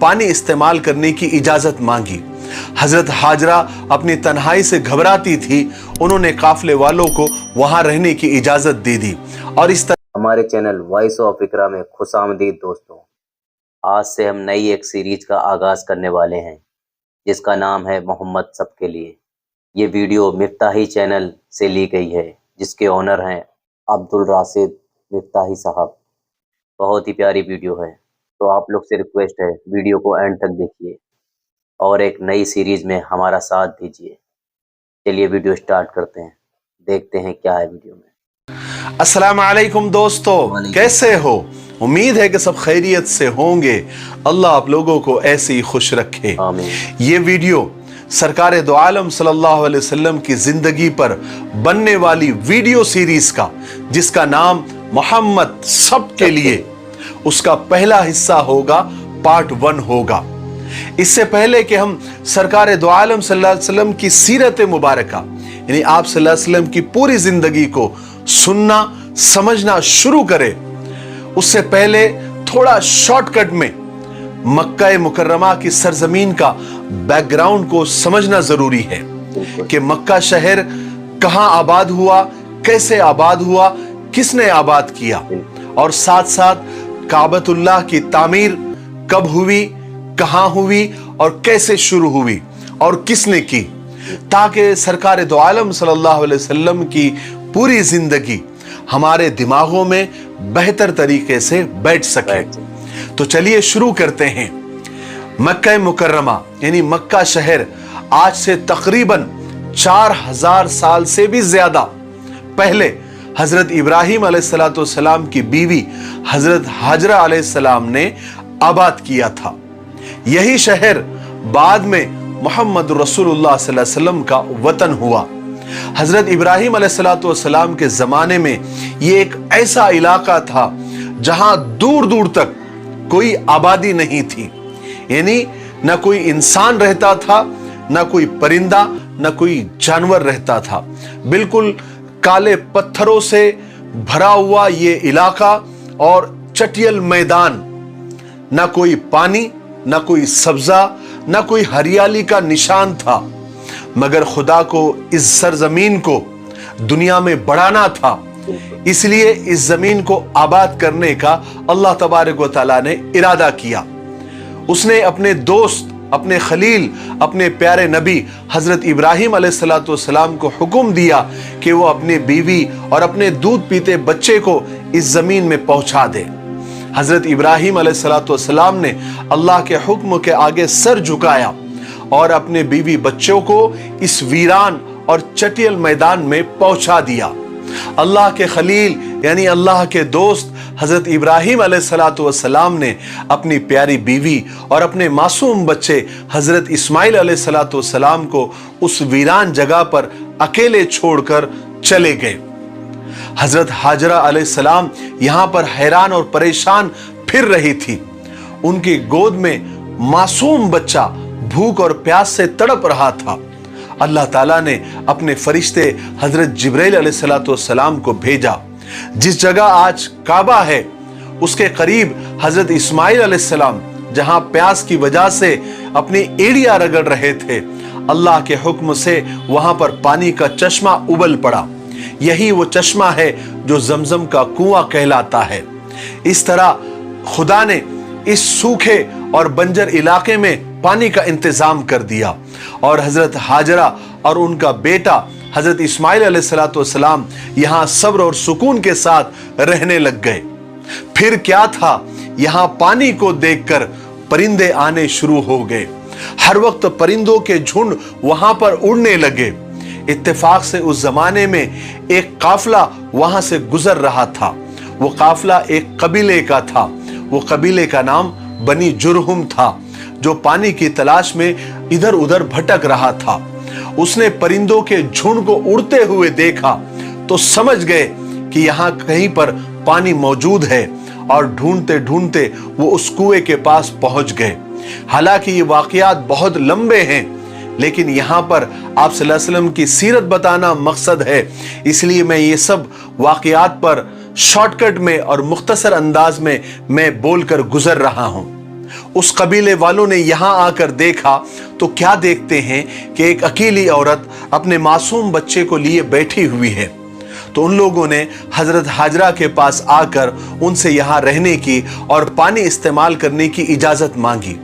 पानी इस्तेमाल करने की इजाजत मांगी। हजरत हाजरा अपनी तन्हाई से घबराती थी, उन्होंने काफले वालों को वहां रहने की इजाजत दे दी और इस तरह हमारे चैनल वॉइस ऑफ इकरा में खुशामदीद दोस्तों। आज से हम नई एक सीरीज का आगाज करने वाले हैं जिसका नाम है मोहम्मद सबके लिए। ये वीडियो मिफ्ताही चैनल से ली गई है जिसके ओनर हैं अब्दुल राशिद मिफ्ताही साहब। बहुत ही प्यारी वीडियो है, तो आप लोग से रिक्वेस्ट है वीडियो को एंड तक देखिए और एक नई सीरीज में हमारा साथ दीजिए। चलिए वीडियो स्टार्ट करते हैं, देखते हैं क्या है वीडियो में। अस्सलाम वालेकुम दोस्तों, कैसे हो? उम्मीद है कि सब खैरियत से होंगे। अल्लाह आप लोगों को ऐसे ही खुश रखे। आमीन। ये वीडियो सरकार दो आलम सल्लल्लाहु अलैहि वसल्लम की जिंदगी पर बनने वाली वीडियो सीरीज का, जिसका नाम मोहम्मद सबके लिए, उसका पहला हिस्सा होगा, पार्ट 1 होगा। इससे पहले कि हम सरकार दो आलम सल्लल्लाहु अलैहि वसल्लम की सीरत मुबारका यानी आप सल्लल्लाहु अलैहि वसल्लम की पूरी जिंदगी को सुनना समझना शुरू करें, उससे पहले थोड़ा शॉर्टकट में मक्का मुकर्रमा की सरजमीन का बैकग्राउंड को समझना जरूरी है कि मक्का शहर कहां आबाद हुआ, कैसे आबाद हुआ, किसने आबाद किया, और साथ साथ काबतुल्लाह की तामीर कब हुई, कहां हुई और कैसे शुरू हुई और किसने की, ताकि सरकार दो आलम सल्लल्लाहु अलैहि वसल्लम की पूरी जिंदगी हमारे दिमागों में बेहतर तरीके से बैठ सके। तो चलिए शुरू करते हैं। मक्का मुकर्रमा यानी मक्का शहर आज से तकरीबन 4000 साल से भी ज्यादा पहले हजरत इब्राहिम अलैहिस्सलाम की बीवी हजरत हाजरा अलैहिस्सलाम ने आबाद किया था। यही शहर बाद में मोहम्मद रसूलुल्लाह सल्लल्लाहु अलैहि वसल्लम का वतन हुआ। हजरत इब्राहिम अलैहिस्सलाम के जमाने में ये एक ऐसा इलाका था जहां दूर दूर तक कोई आबादी नहीं थी, यानी न कोई इंसान रहता था, न कोई परिंदा, न कोई जानवर रहता था। बिल्कुल काले पत्थरों से भरा हुआ ये इलाका और चटियल मैदान, न कोई पानी, न कोई सब्जा, न कोई हरियाली का निशान था। मगर खुदा को इस सरजमीन को दुनिया में बढ़ाना था, इसलिए इस जमीन को आबाद करने का अल्लाह तबारक व तआला ने इरादा किया। उसने अपने दोस्त, अपने खलील, अपने प्यारे नबी हजरत इब्राहिम अलैहिस्सलाम को हुक्म दिया कि वो अपनी बीवी और अपने दूध पीते बच्चे को इस जमीन में पहुंचा दे। हजरत इब्राहिम अलैहिस्सलाम ने अल्लाह के हुक्म के आगे सर झुकाया और अपने बीवी बच्चों को इस वीरान और चटियल मैदान में पहुंचा दिया। अल्लाह के खलील यानी अल्लाह के दोस्त हजरत इब्राहिम अलैहिस्सलाम ने अपनी प्यारी बीवी और अपने मासूम बच्चे हजरत इस्माइल अलैहिस्सलाम को उस वीरान जगह पर अकेले छोड़कर चले गए। हजरत हाजरा अलैहिस्सलाम यहां पर हैरान और परेशान फिर रही थी। उनकी गोद में मासूम बच्चा भूख और प्यास से तड़प रहा था। अल्लाह ताला ने अपने फरिश्ते हजरत जिब्राइल अलैहिस्सलाम को भेजा। जिस जगह आज काबा है उसके करीब हजरत इस्माइल अलैहिस्सलाम जहां प्यास की वजह से अपनी एड़ियां रगड़ रहे थे, अल्लाह के हुक्म से वहां पर पानी का चश्मा उबल पड़ा। यही वो चश्मा है जो जमजम का कुआं कहलाता है। इस तरह खुदा ने इस सूखे और बंजर इलाके में पानी का इंतजाम कर दिया और हजरत हाजरा और उनका बेटा हजरत इस्माइल अलैहिस्सलाम यहां सब्र और सुकून के साथ रहने लग गए। फिर क्या था, यहां पानी को देखकर परिंदे आने शुरू हो गए। हर वक्त परिंदों के झुंड वहां पर उड़ने लगे। इत्तेफाक से उस जमाने में एक काफिला वहां से गुजर रहा था। वो काफिला एक कबीले का था। वो कबीले का नाम बनी जुरहुम था, जो पानी की तलाश में इधर उधर भटक रहा था। उसने परिंदों के झुंड को उड़ते हुए देखा तो समझ गए कि यहाँ कहीं पर पानी मौजूद है और ढूंढते ढूंढते वो उस कुएं के पास पहुंच गए। हालांकि ये वाकयात बहुत लंबे हैं, लेकिन यहाँ पर आप सल्लल्लाहु अलैहि वसल्लम की सीरत बताना मकसद है, इसलिए मैं ये सब वाकयात पर शॉर्टकट में और मुख्तसर अंदाज में मैं बोलकर गुजर रहा हूँ। उस कबीले वालों ने यहाँ आकर देखा तो क्या देखते हैं कि एक अकेली औरत अपने मासूम बच्चे को लिए बैठी हुई है। तो उन लोगों ने हजरत हाजरा के पास आकर उनसे यहाँ रहने की और पानी इस्तेमाल करने की इजाजत मांगी।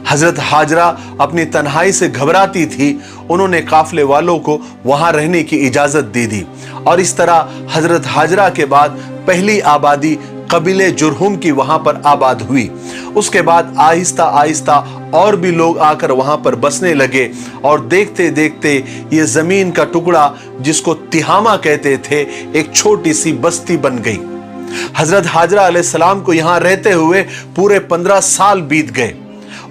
हजरत हाजरा अपनी तन्हाई से घबराती थी। उन्होंने काफले वालों को वहां रहने की इजाजत दे दी और इस तरह हजरत हाजरा के बाद पहली आबादी कबीले जुरहुम की वहां पर आबाद हुई। उसके बाद आहिस्ता आहिस्ता और भी लोग आकर वहां पर बसने लगे और देखते देखते ये जमीन का टुकड़ा जिसको तिहामा कहते थे एक छोटी सी बस्ती बन गई। हजरत हाजरा अलैहिस्सलाम को यहाँ रहते हुए पूरे 15 साल बीत गए।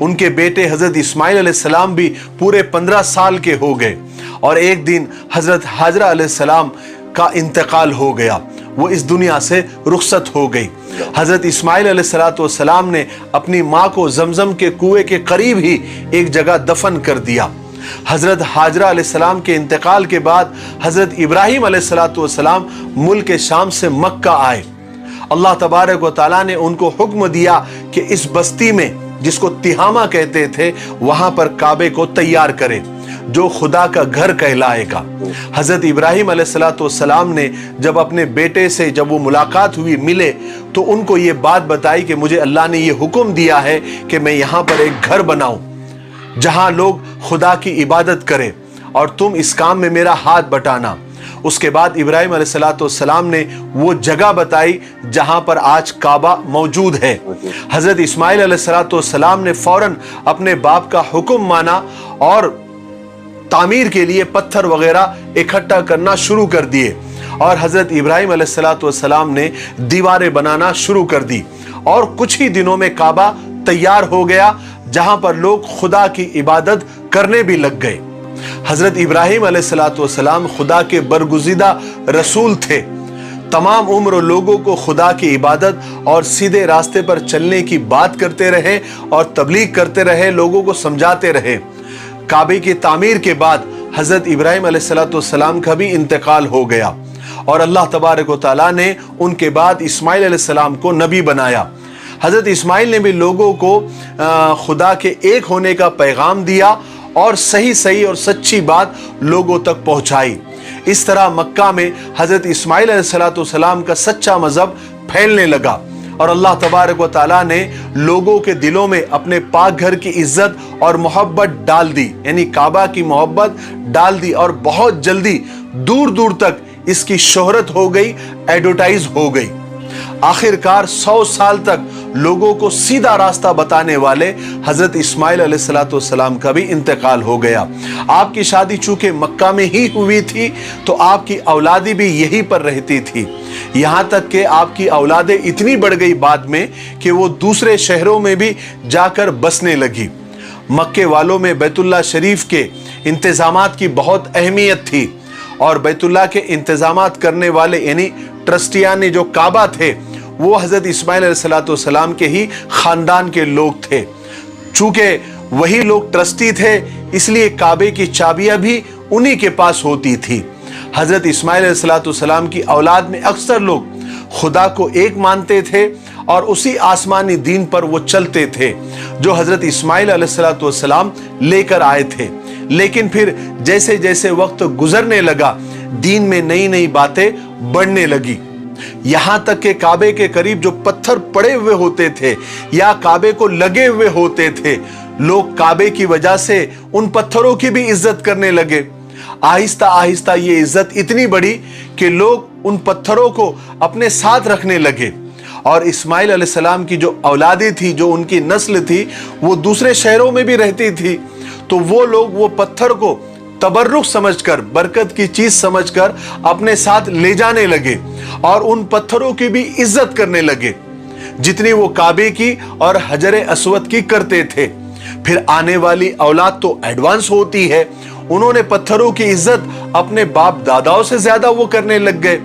उनके बेटे हजरत इस्माइल अलैहिस्सलाम भी पूरे 15 साल के हो गए और एक दिन हजरत हाजरा अलैहिस्सलाम का इंतकाल हो गया। वो इस दुनिया से रुखसत हो गई। हजरत इस्माइल अलैहिस्सलाम ने अपनी माँ को जमजम के कुएं के करीब ही एक जगह दफन कर दिया। हजरत हाजरा अलैहिस्सलाम के इंतकाल के बाद हजरत इब्राहिम अलैहिस्सलाम मुल्क शाम से मक्का आए। अल्लाह तबारक व तआला ने उनको हुक्म दिया कि इस बस्ती में जिसको तिहामा कहते थे वहां पर काबे को तैयार करें जो खुदा का घर कहलाएगा। हजरत इब्राहिम अलैहिस्सलाम ने जब अपने बेटे से जब वो मुलाकात हुई मिले तो उनको ये बात बताई कि मुझे अल्लाह ने ये हुक्म दिया है कि मैं यहाँ पर एक घर बनाऊं जहां लोग खुदा की इबादत करें और तुम इस काम में मेरा हाथ बटाना। उसके बाद इब्राहिम अलैहिस्सलाम ने वो जगह बताई जहां पर आज काबा मौजूद है। हजरत इस्माइल अलैहिस्सलाम ने फौरन अपने बाप का हुक्म माना और तामीर के लिए पत्थर वगैरह इकट्ठा करना शुरू कर दिए और हजरत इब्राहिम अलैहिस्सलाम ने दीवारें बनाना शुरू कर दी और कुछ ही दिनों में काबा तैयार हो गया जहां पर लोग खुदा की इबादत करने भी लग गए। हजरत इब्राहिम अलैहिस्सलाम खुदा के बरगुज़ीदा रसूल थे। तमाम उम्र लोगों को खुदा की इबादत और सीधे रास्ते पर चलने की बात करते रहे और तबलीग करते रहे, लोगों को समझाते रहे। काबे की तामीर के बाद हजरत इब्राहिम अलैहिस्सलाम का भी इंतकाल हो गया और अल्लाह तबारक व तआला ने उनके बाद इस्माइल अलैहिस्सलाम को नबी बनाया। हजरत इस्माइल ने भी लोगों को खुदा के एक होने का पैगाम दिया और सही और सच्ची बात लोगों तक पहुंचाई। इस तरह मक्का में हजरत इस्माइल अलैहिस्सलाम का सच्चा मजहब फैलने लगा और अल्लाह तबारक व तआला ने लोगों के दिलों में अपने पाक घर की इज्जत और मोहब्बत डाल दी, यानी काबा की मोहब्बत डाल दी और बहुत जल्दी दूर दूर तक इसकी शोहरत हो गई, एडवर्टाइज हो गई। आखिरकार 100 साल तक लोगों को सीधा रास्ता बताने वाले हजरत इस्माइल अलैहिस्सलाम का भी इंतकाल हो गया। आपकी शादी चूंकि मक्का में ही हुई थी तो आपकी औलादी भी यहीं पर रहती थी। यहाँ तक कि आपकी औलादें इतनी बढ़ गई बाद में कि वो दूसरे शहरों में भी जाकर बसने लगी। मक्के वालों में बैतुल्लाह शरीफ के इंतजामात की बहुत अहमियत थी और बैतुल्लाह के इंतजामात करने वाले यानी ट्रस्टियान जो काबा थे वो हजरत इस्माइल अलैहिस्सलाम के ही खानदान के लोग थे। चूंकि वही लोग ट्रस्टी थे इसलिए काबे की चाबियां भी उन्हीं के पास होती थी। हजरत इस्माइल अलैहिस्सलाम की औलाद में अक्सर लोग खुदा को एक मानते थे और उसी आसमानी दीन पर वो चलते थे जो हजरत इस्माइल अलैहिस्सलाम लेकर आए थे। लेकिन फिर जैसे जैसे वक्त गुजरने लगा दीन में नई नई बातें बढ़ने लगी। यहां तक कि काबे के करीब जो पत्थर पड़े हुए होते थे या काबे को लगे हुए होते थे, लोग काबे की वजह से उन पत्थरों की भी इज्जत करने लगे। आहिस्ता आहिस्ता ये इज्जत इतनी बढ़ी कि लोग उन पत्थरों को अपने साथ रखने लगे और इस्माइल अलैहिस्सलाम की जो औलादी थी, जो उनकी नस्ल थी, वो दूसरे शहरों में भी रहती थी। तो वो लोग वो पत्थर को तबर्रुक समझकर, बरकत की चीज समझकर अपने साथ ले जाने लगे और उन पत्थरों की भी इज्जत करने लगे जितनी वो काबे की और हजर अस्वद की करते थे। फिर आने वाली औलाद तो एडवांस होती है, उन्होंने पत्थरों की इज्जत अपने बाप दादाओं से ज्यादा वो करने लग गए।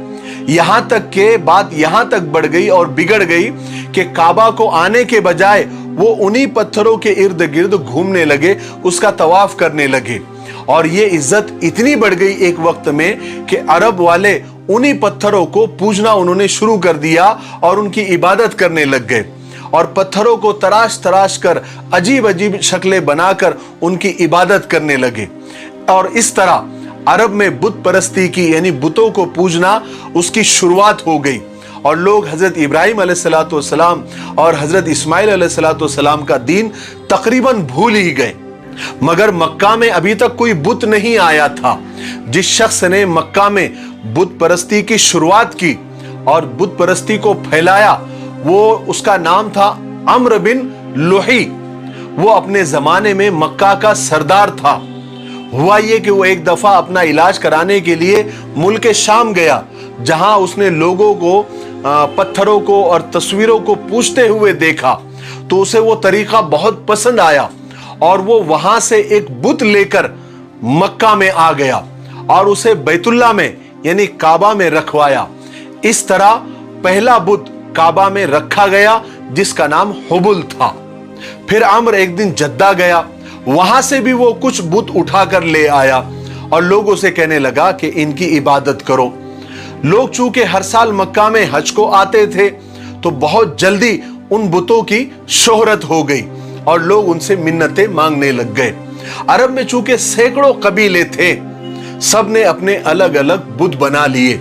यहां तक के बात यहां तक बढ़ गई और बिगड़ गई कि काबा को आने के बजाय वो उन्हीं पत्थरों के इर्द गिर्द घूमने लगे, उसका तवाफ करने लगे और ये इज्जत इतनी बढ़ गई एक वक्त में कि अरब वाले उन्हीं पत्थरों को पूजना उन्होंने शुरू कर दिया और उनकी इबादत करने लग गए और पत्थरों को तराश तराश कर अजीब अजीब शक्लें बनाकर उनकी इबादत करने लगे। और इस तरह अरब में बुत परस्ती की यानी बुतों को पूजना उसकी शुरुआत हो गई और लोग हजरत इब्राहिम अलैहिस्सलाम और हजरत इस्माइल अलैहिस्सलाम का दीन तकरीबन भूल ही गए। मगर मक्का में अभी तक कोई बुत नहीं आया था। जिस शख्स ने मक्का में बुत परस्ती की शुरुआत की और बुत परस्ती को फैलाया वो उसका नाम था अम्र बिन लुही। वो अपने जमाने में मक्का का सरदार था। हुआ ये कि वो एक दफा अपना इलाज कराने के लिए मुल्क शाम गया, जहां उसने लोगों को पत्थरों को और तस्वीरों को पूछते हुए देखा तो उसे वो तरीका बहुत पसंद आया और वो वहां से एक बुत लेकर मक्का में आ गया और उसे बैतुल्ला में यानी काबा में रखवाया। इस तरह पहला बुत काबा में रखा गया जिसका नाम हुबुल था। फिर अम्र एक दिन जद्दा गया, वहां से भी वो कुछ बुत उठाकर ले आया और लोगों से कहने लगा कि इनकी इबादत करो। लोग चूंकि हर साल मक्का में हज को आते थे तो बहुत जल्दी उन बुतों की शोहरत हो गई और लोग उनसे मिन्नतें मांगने लग गए। अरब में चूंकि सैकड़ों कबीले थे, सब ने अपने अलग अलग बुत बना लिए।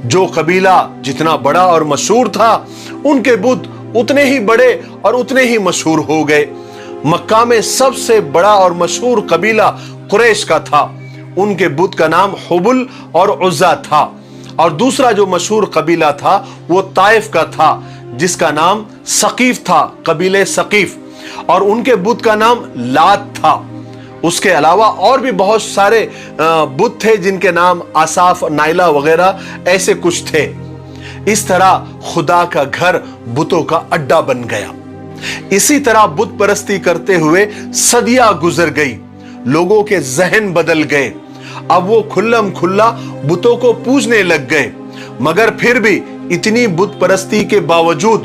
जो कबीला जितना बड़ा और मशहूर था उनके बुत उतने ही बड़े और उतने ही मशहूर हो गए। मक्का में सबसे बड़ा और मशहूर कबीला कुरैश का था, उनके बुत का नाम हुबुल और उज़्ज़ा था। और दूसरा जो मशहूर कबीला था वो ताइफ का था जिसका नाम सकीफ था, कबीले सकीफ, और उनके बुत का नाम लात था। उसके अलावा और भी बहुत सारे बुत थे जिनके नाम आसाफ, नाइला वगैरह ऐसे कुछ थे। इस तरह खुदा का घर बुतों का अड्डा बन गया। इसी तरह बुत परस्ती करते हुए सदियां गुजर गई, लोगों के जहन बदल गए। अब वो खुल्लम खुल्ला बुतों को पूजने लग गए। मगर फिर भी इतनी बुत परस्ती के बावजूद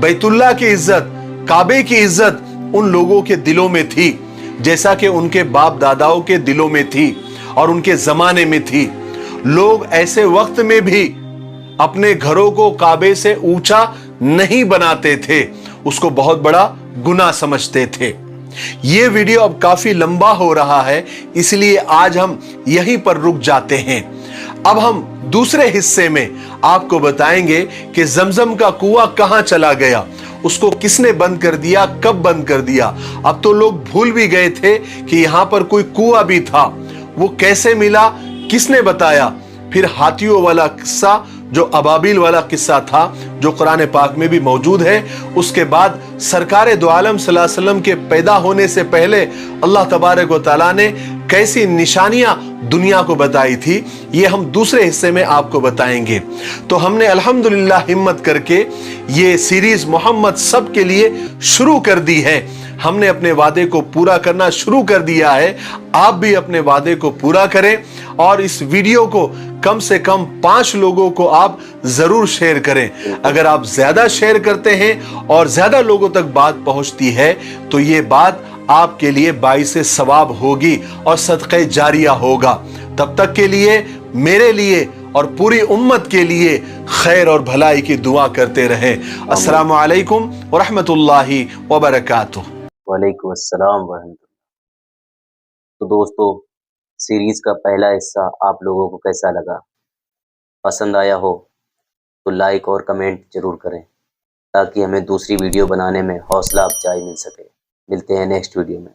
बैतुल्ला की इज्जत, काबे की इज्जत उन लोगों के दिलों में थी जैसा कि उनके बाप दादाओं के दिलों में थी और उनके जमाने में थी। लोग ऐसे वक्त में भी अपने घरों को काबे से ऊंचा नहीं बनाते थे, उसको बहुत बड़ा गुनाह समझते थे। ये वीडियो अब काफी लंबा हो रहा है, इसलिए आज हम यहीं पर रुक जाते हैं। अब हम दूसरे हिस्से में आपको बताएंगे कि जमजम का कुआं कहां चला गया, उसको किसने बंद कर दिया, कब बंद कर दिया। अब तो लोग भूल भी गए थे कि यहां पर कोई कुआं भी था, वो कैसे मिला, किसने बताया। फिर हाथियों वाला किस्सा, जो अबाबिल वाला किस्सा था, जो कुरान पाक में भी मौजूद है। उसके बाद सरकार दो आलम सल्लल्लाहु अलैहि वसल्लम के पैदा होने से पहले अल्लाह तबारक व तआला ने कैसी निशानियां दुनिया को बताई थी, ये हम दूसरे हिस्से में आपको बताएंगे। तो हमने अल्हम्दुलिल्लाह हिम्मत करके ये सीरीज मोहम्मद सब के लिए शुरू कर दी है। हमने अपने वादे को पूरा करना शुरू कर दिया है। आप भी अपने वादे को पूरा करें और इस वीडियो को कम से कम 5 लोगों को आप जरूर शेयर करें। अगर आप ज्यादा शेयर करते हैं और ज्यादा लोगों तक बात पहुंचती है तो ये बात आपके लिए बाइसे सवाब होगी और सदक़े जारिया होगा। तब तक के लिए मेरे लिए और पूरी उम्मत के लिए खैर और भलाई की दुआ करते रहें। अस्सलामु अलैकुम व रहमतुल्लाहि व बरकातुहू। वालेकुम अस्सलाम व रहमतुल्लाह। तो दोस्तों, सीरीज का पहला हिस्सा आप लोगों को कैसा लगा? पसंद आया हो तो लाइक और कमेंट जरूर करें ताकि हमें दूसरी वीडियो बनाने में हौसला अफजाई मिल सके। मिलते हैं नेक्स्ट वीडियो में।